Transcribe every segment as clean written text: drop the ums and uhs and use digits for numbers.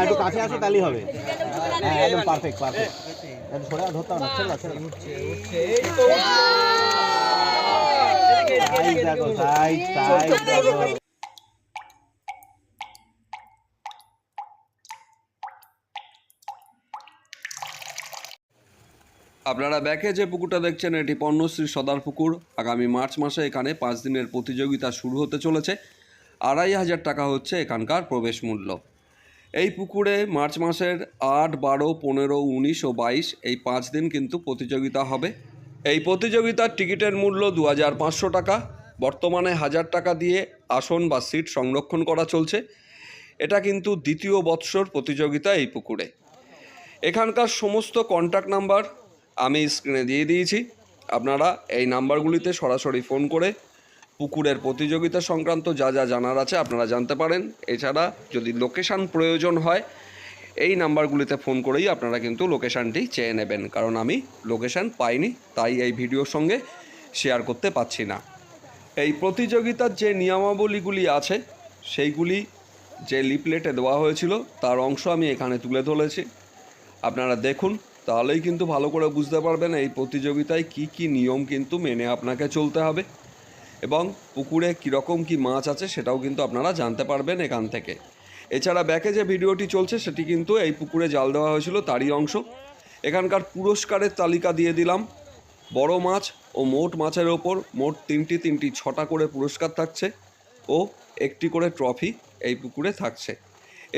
একটু কাছে আসো তাহলেই হবে। হ্যাঁ একদম পারফেক্ট পারফেক্ট। একটু সরে ধরতে হবে না, ছেড়ে ছেড়ে সাইড দেখো সাইড সাইড দেখো। আপনারা ব্যাকে যে পুকুরটা দেখছেন এটি পণ্যশ্রী সদার পুকুর। আগামী মার্চ মাসে এখানে 5 দিনের প্রতিযোগিতা শুরু হতে চলেছে। 2500 টাকা হচ্ছে এখানকার প্রবেশ মূল্য। এই পুকুরে মার্চ মাসের 8, 12, 15, 19 ও 22 এই 5 দিন কিন্তু প্রতিযোগিতা হবে। এই প্রতিযোগিতার টিকিটের মূল্য 2500 টাকা। বর্তমানে 1000 টাকা দিয়ে আসন বা সিট সংরক্ষণ করা চলছে। এটা কিন্তু দ্বিতীয় বৎসর প্রতিযোগিতা এই পুকুরে। এখানকার সমস্ত কন্ট্যাক্ট নাম্বার আমি স্ক্রিনে দিয়ে দিয়েছি। আপনারা এই নাম্বারগুলিতে সরাসরি ফোন করে পুকুরের প্রতিযোগিতা সংক্রান্ত যা যা জানার আছে আপনারা জানতে পারেন। এছাড়া যদি লোকেশান প্রয়োজন হয় এই নাম্বারগুলিতে ফোন করেই আপনারা কিন্তু লোকেশানটি চেয়ে নেবেন, কারণ আমি লোকেশান পাইনি, তাই এই ভিডিওর সঙ্গে শেয়ার করতে পারছি না। এই প্রতিযোগিতার যে নিয়মাবলীগুলি আছে সেইগুলি যে লিফলেটে দেওয়া হয়েছিল তার অংশ আমি এখানে তুলে ধরেছি। আপনারা দেখুন, তাহলেই কিন্তু ভালো করে বুঝতে পারবেন এই প্রতিযোগিতায় কি কি নিয়ম কিন্তু মেনে আপনাকে চলতে হবে এবং পুকুরে কীরকম কি মাছ আছে সেটাও কিন্তু আপনারা জানতে পারবেন এখান থেকে। এছাড়া ব্যাকে যে ভিডিওটি চলছে সেটি কিন্তু এই পুকুরে জাল দেওয়া হয়েছিল তারই অংশ। এখানকার পুরস্কারের তালিকা দিয়ে দিলাম। বড় মাছ ও মোট মাছের ওপর মোট 3টি 6টা করে পুরস্কার থাকছে ও একটি করে ট্রফি এই পুকুরে থাকছে।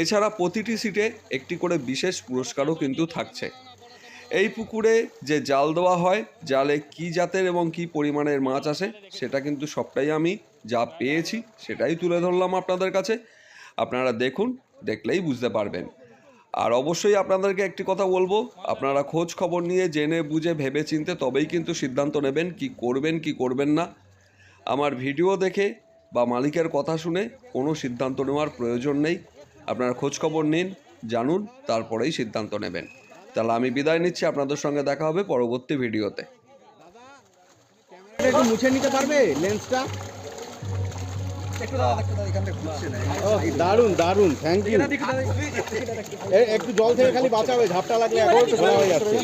এছাড়া প্রতিটি সিটে একটি করে বিশেষ পুরস্কারও কিন্তু থাকছে। এই পুকুরে যে জাল দেওয়া হয়, জালে কি জাতের এবং কি পরিমাণের মাছ আসে সেটা কিন্তু সবটাই আমি যা পেয়েছি সেটাই তুলে ধরলাম আপনাদের কাছে। আপনারা দেখুন, দেখলেই বুঝতে পারবেন। আর অবশ্যই আপনাদেরকে একটি কথা বলবো, আপনারা খোঁজ খবর নিয়ে জেনে বুঝে ভেবে চিনতে তবেই কিন্তু সিদ্ধান্ত নেবেন কি করবেন কি করবেন না। আমার ভিডিও দেখে বা মালিকের কথা শুনে কোনো সিদ্ধান্ত নেওয়ার প্রয়োজন নেই। আপনারা খোঁজ খবর নিন, জানুন, তারপরেই সিদ্ধান্ত নেবেন। তাহলে আমি বিদায় নিচ্ছি, আপনাদের সঙ্গে দেখা হবে পরবর্তী ভিডিওতে। একটু মুছে নিতে পারবে লেন্সটা? দারুন দারুন, থ্যাংক ইউ। একটু জল থেকে খালি বাঁচাবে, ঝাপটা লাগলে এখন তো ঘোরা হয়ে যাচ্ছে।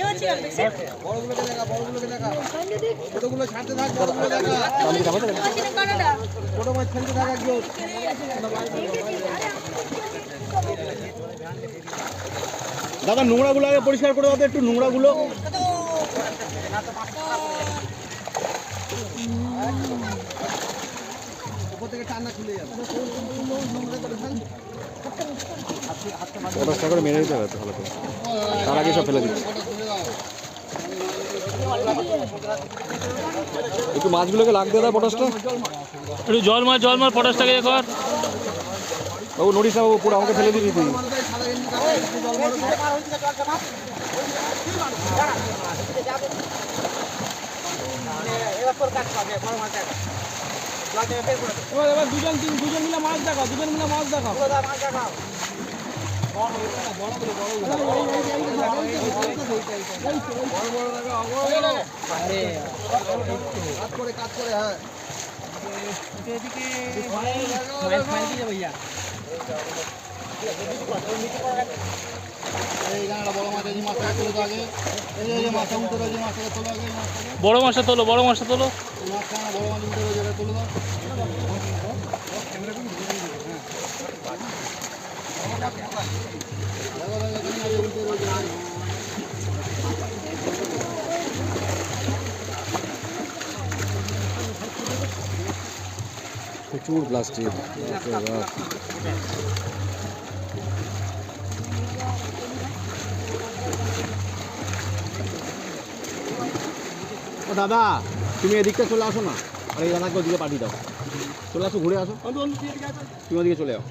দাদা নোংরাগুলো আগে পরিষ্কার করে দাও, একটু নোংরাগুলো। করে মেরে দিতে হবে ভালো করে, তার আগে সব ফেলে দিচ্ছি। একটু মাছগুলোকে লাগতে দেয় পটাশটা, একটু জল মার পটাশটাকে কর বাবু। নড়িস না বাবু, পুরো আমাকে ফেলে দিবি তুই। দুজন মিলে মাছ দেখাও, কাজ করে। হ্যাঁ বড় মাছটা তোলো, বড় মাছটা তোলো। প্রচুর প্লাস্টিক। ও দাদা, তুমি এদিকটা চলে আসো না, আর এই দাদাকে ওদিকে পাঠিয়ে দাও। চলে আসো, ঘুরে আসো, তুমি ওদিকে চলে যাও।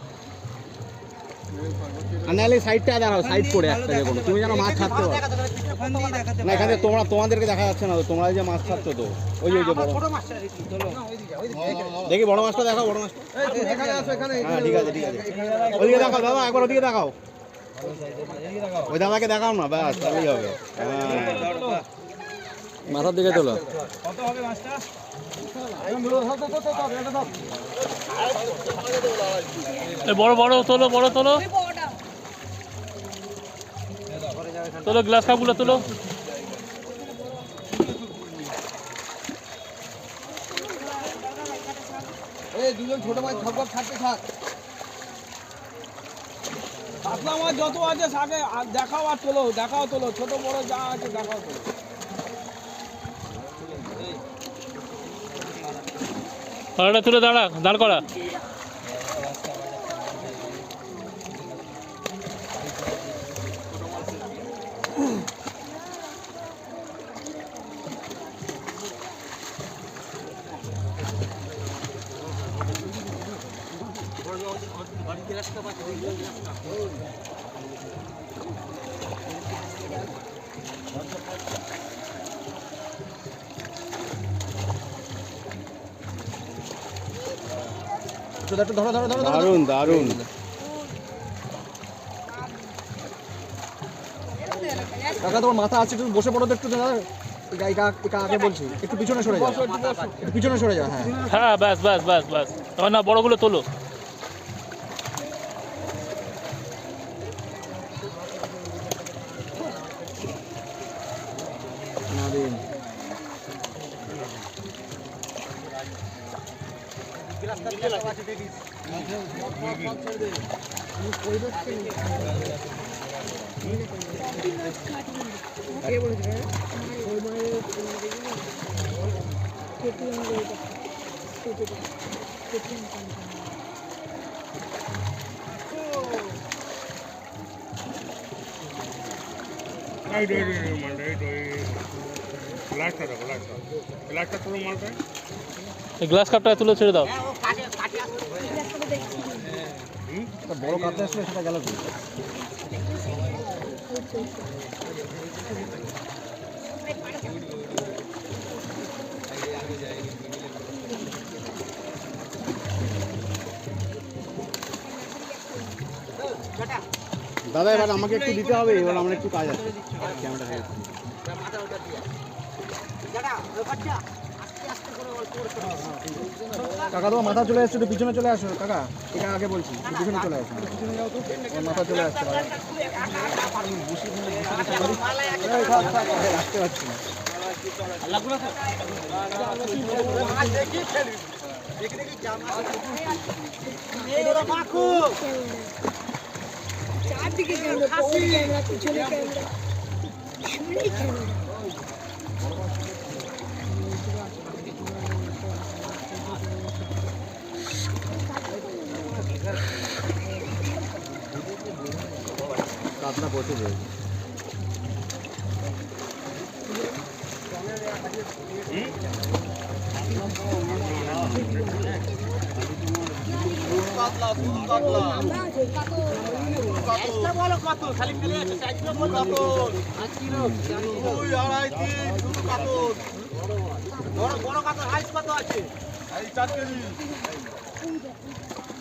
আর নাহলে সাইডটা দাঁড়াও, সাইড করে একটা যে কোনো, তুমি যেন মাছ ছাড়তে পারো না। এখানে তোমাদেরকে দেখা যাচ্ছে না তো, তোমরা যে মাছ ছাড়ছো তো, ওই যে বড় দেখি, বড় মাছটা দেখাও, বড় মাছটা। হ্যাঁ ঠিক আছে ঠিক আছে, ওদিকে দেখাও দাদা, একবার ওদিকে দেখাও, ওই দাদাকে দেখাও না, ব্যাস তাহলেই হবে। হ্যাঁ মাথার দিকে তোলো। কত হবে মাছটা? বড় বড় তোলো, বড় তোলো, তোলো গ্লাস কাপগুলো তোলো। দুজন ছোট মাছ ঝপঝপ ছাড়তে থাক। পাতলা মাছ যত আছে সাকে দেখাও আর তোলো, দেখাও তোলো, ছোট বড় যা আছে দেখাও তোলো। ওটা তুলে দাঁড়া, দাঁড় করা। দারুন দারুন। কাকা তোমার মাথা আছে, তুমি বসে পড়ো তো একটু। আগে বলছি একটু পিছনে সরে যাও, একটু পিছনে সরে যাও। হ্যাঁ হ্যাঁ, ব্যাস ব্যাস ব্যাস ব্যাস। এবার না বড়গুলো তোলো। গ্লাস কাপটা তুলে ছেড়ে দাও। বড় কাছে আসলে সেটা গেল। দাদা এবার আমাকে একটু দিতে হবে, এবার আমার একটু কাজ আছে। কাকা তোমার মাথা চলে আসছে, একটু পিছনে চলে আসো। কাকা এটা আগে বলছি, পিছনে চলে আসো। মাথা চলে আসছে, আসতে পারছি না। চারদিকে ক্যামেরা, পিছনে ক্যামেরা, সামনে ক্যামেরা। কাতলা প্রচুর রয়েছে।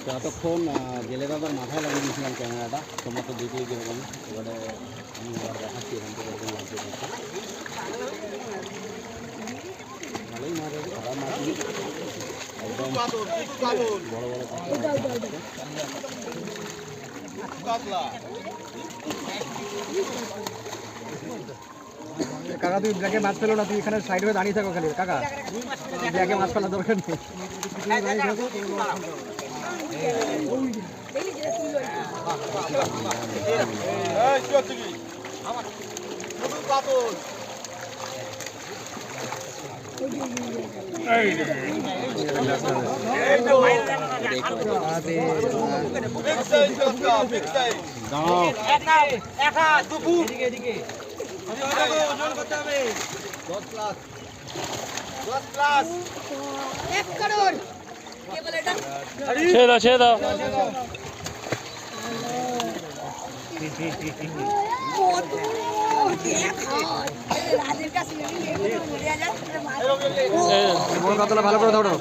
যতক্ষণ গেলে দাদার মাথায় লাগিয়ে দিয়েছিলাম ক্যামেরাটা, তোমরা তো দেখলেই যেরকম। এবারে আমি দেখাচ্ছি এখান থেকে এরকম লাগছে। ভালোই মাছ আছে, খারাপ মাছ নেই, একদম বড় বড় কাকা। তুই ব্ল্যাকে মাছ ফেলো না, তুই এখানে সাইড হয়ে দাঁড়িয়ে থাকো খালি। কাকা ব্ল্যাকে মাছ ফেলার দরকার নেই। ছেড়ে দাও, ছেড়ে দাও। বড় কাতলা ভালো করে ধরো।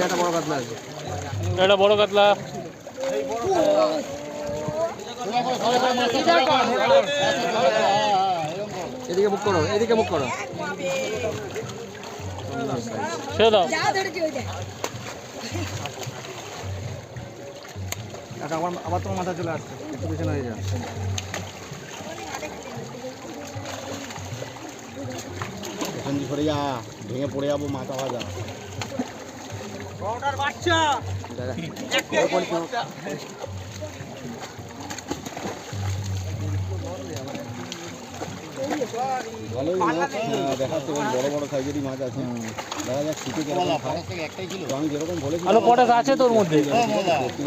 একটা বড় কাতলা আছে। এটা বড় কাতলা। এদিকে মুখ করো, এদিকে মুখ করো। ছেড়ে দাও। আবার তোমার মাথা চলে আসছে, একটু পেছনে হয়ে যা। এখান দিয়ে সরে যা, ভেঙে পড়ে যাবো, মাথা ভাজা। বাচ্চা ভালোই মাছ দেখাচ্ছে, বড় বড় সাইজেরই মাছ আছে। দেখা যাক শীতে কেমন খায়। তো আমি যেরকম বলেছি আলো পটাশ আছে তোর মধ্যে,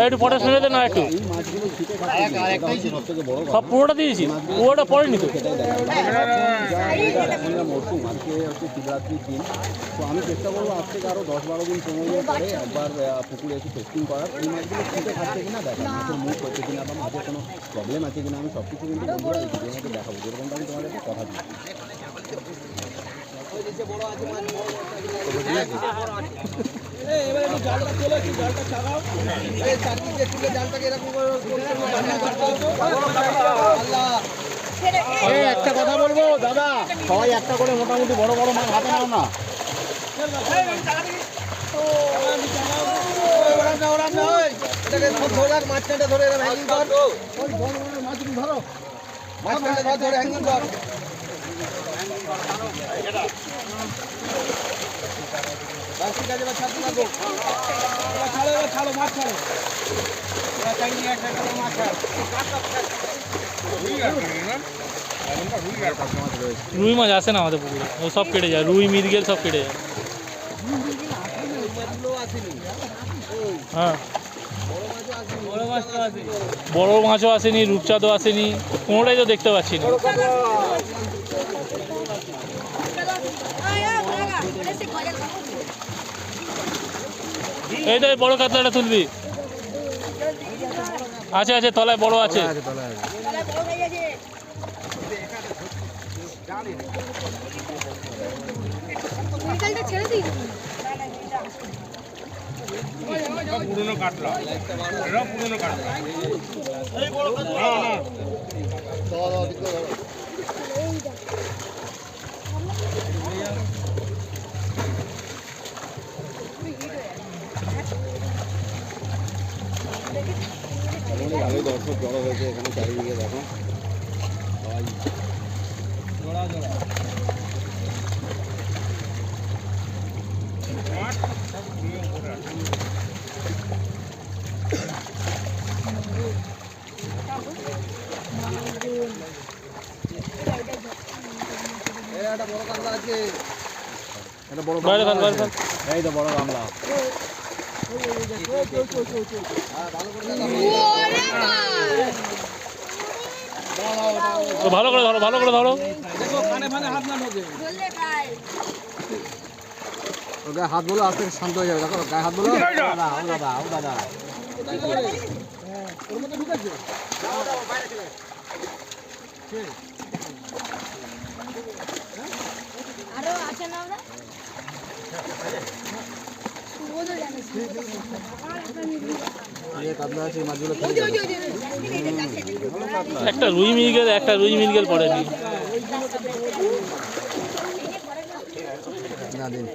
একটু পটাশ ফেলে দে না একটু। এই মাছগুলো শীতে খাচ্ছে, সব থেকে বড় সব পুরোটা দিয়েছি, পুরোটা পড়েনি তো। সেটাই দেখা এখন মরশুম, আজকে হচ্ছে শিবরাত্রির দিন। তো আমি চেষ্টা করবো আজ থেকে আরও 10-12 দিন 15 দিন পরে একবার পুকুরে এসে টেস্টিং করার। এই মাছগুলো শীতে খাচ্ছে কিনা দেখা, মাছের মুখ হচ্ছে কিনা বা মাছের কোনো প্রবলেম আছে কিনা, আমি সব কিছু কিন্তু বন্ধুরা এই ভিডিওর মধ্যে দেখাবো, যেরকমটা আমি তোমাদেরকে কথা দিচ্ছি। একটা কথা বলবো দাদা, সবাই একটা করে মোটামুটি বড় বড় মাছ হাতে নাও না। মাছটা ধরে হ্যাঙ্গিং কর, মাছগুলো ধরো, মাছটা ধরে হ্যাঙ্গিং কর। ঠিক আছে, এবার ছাড়তে থাকো, ছাড়ো, এবার ছাড়ো, মাছ ছাড়ো, মাছ ছাড়ো। রুই মাছ আসে না আমাদের পুকুরে, ও সব কেটে যায়, রুই মৃগেল সব কেটে যায়। হ্যাঁ, বড় মাছও আসেনি, রূপচাঁদও আসেনি, কোনোটাই তো দেখতে পাচ্ছি না। এই তো বড় কাতলাটা তুলবি, আছে আছে তলায় বড় আছে। ছেড়ে দিই পুরনো কাটলা, এটা পুরনো কাটলা। ভালোই দর্শক জড়ো হয়েছে এখানে চারিদিকে, দেখো সবাই জোড়া জোড়া। একটা বড় গামলা আছে, একটা বড় গামলা, এই তো বড় গামলা। ভালো করে ধরো, ভালো করে ধরো। গায়ে হাত বলো, আস্তে শান্ত হয়ে যাবে। দেখো গায়ে হাত বলো, দাদা ও দাদা ও দাদা। আরো আছে না ওরা কাতলা আছে, মাছগুলো একটা রুই মৃগেল পড়েনি। না দিন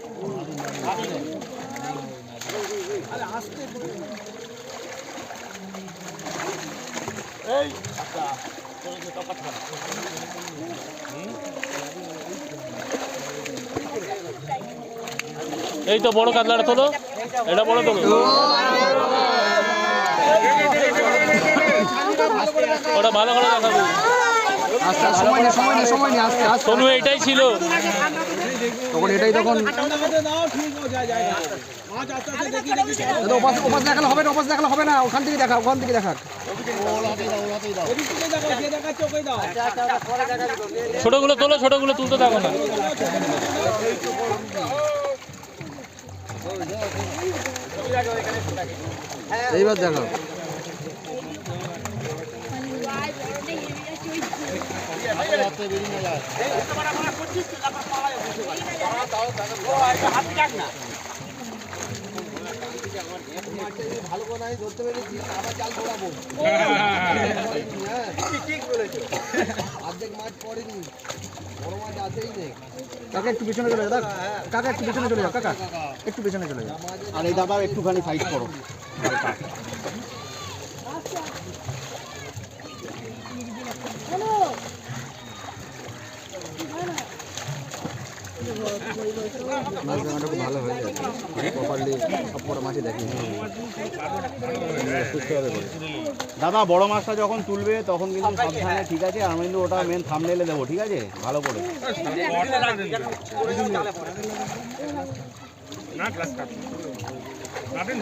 এই তো বড় কাতলাটা তোলো, এটা বড় তোলো, ওটা ভালো করে দেখাবো। সময় নেই, আস্তে আস্তে। সোনু এটাই ছিল তখন এটাই, তখন ওপাশ দেখালে হবে না, ওপাশ দেখালে হবে না, ওখান থেকে দেখা, ওখান থেকে দেখা। ছোটগুলো তোলো, ছোটগুলো তুলতে থাকো না। এইবার দেখো, বেরিয়ে ভালো করে আমি ধরতে পেরেছি আবার জাল ঘোরাবো ঠিক বলেছো অর্ধেক মাছ পড়েনি বড় মাছ আছেই নেই কাকা একটু পিছনে চলে যাও কাকা একটু পিছনে চলে যাও কাকা একটু পিছনে চলে যাও আর এই দাদা একটুখানি সাইড করো মাছ দেখাটা খুব ভালো হয়ে যায় প্রপারলি সব বড় মাছই দেখি সুস্থ হবে করে দাদা বড় মাছটা যখন তুলবে তখন কিন্তু সাবধানে ঠিক আছে আমি কিন্তু ওটা মেন থাম্বনেলে দেবো ঠিক আছে ভালো করে না গ্লাস কাট কাটেন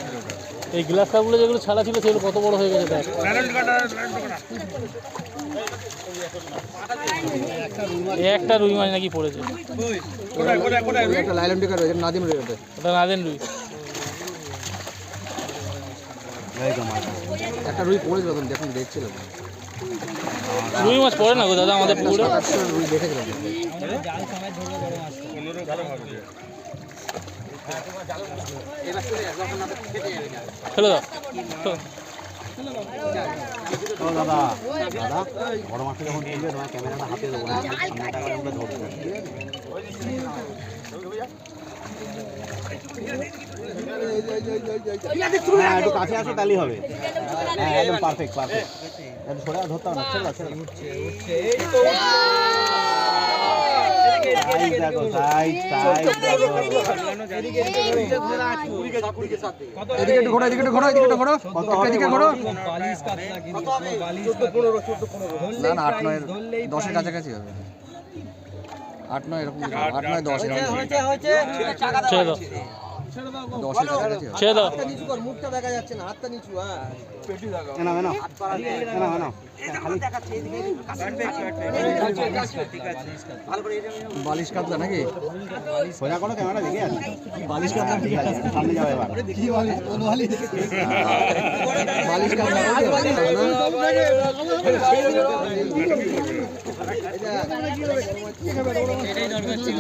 এই গ্লাস কাপগুলো যেগুলো ছাড়া ছিল সেগুলো কত বড় হয়ে গেছে দেখ প্যারেন্ট কাটা প্যারেন্ট কাটা এই একটা রুই মাছ নাকি পড়েছে। কোথায় কোথায় কোথায় একটা লাইলন টিকা রয়েছে নাদিম রয়েছে ওটা নাদেন রুই। একটা রুই পড়েছিল তখন দেখুন দেখছিলাম রুই মাছ পড়ে না গো দাদা আমাদের পুকুরে। রুই দেখেছিলাম 15 বড় হবে ফেলে দাও ও দাদা দাদা বড় মাছটা যখন তুলবে তোমার ক্যামেরাটা হাতে দেবো না সামনেটা করে ধরবে হ্যাঁ একটু কাছে আসো তাহলেই হবে হ্যাঁ একদম পারফেক্ট পারফেক্ট একটু সরে ধরতে হবে না ছেড়ে ছেড়ে সাইজ দেখো সাইজ সাইজ এদিকে একটু ঘোরো এদিকে একটু ঘোরো এদিকে একটু ঘোরো এদিকে ঘোরো না না 8 9 10 এর কাছাকাছি হবে 8 9 এরকম 8 9 10 ছেড়ে দাও 10 এর কাছাকাছি হবে ছেড়ে দাও। মুখটা দেখা যাচ্ছে না হাতটা নিচু হ্যাঁ না বালিশ কাতলা নাকি সোজা করো ক্যামেরা দেখে আছে বালিশ কাতলা ঠিক আছে সামনে যাও এবার কি বালিশ কোন বালিশ বালিশ কাতলা এটাই দরকার ছিল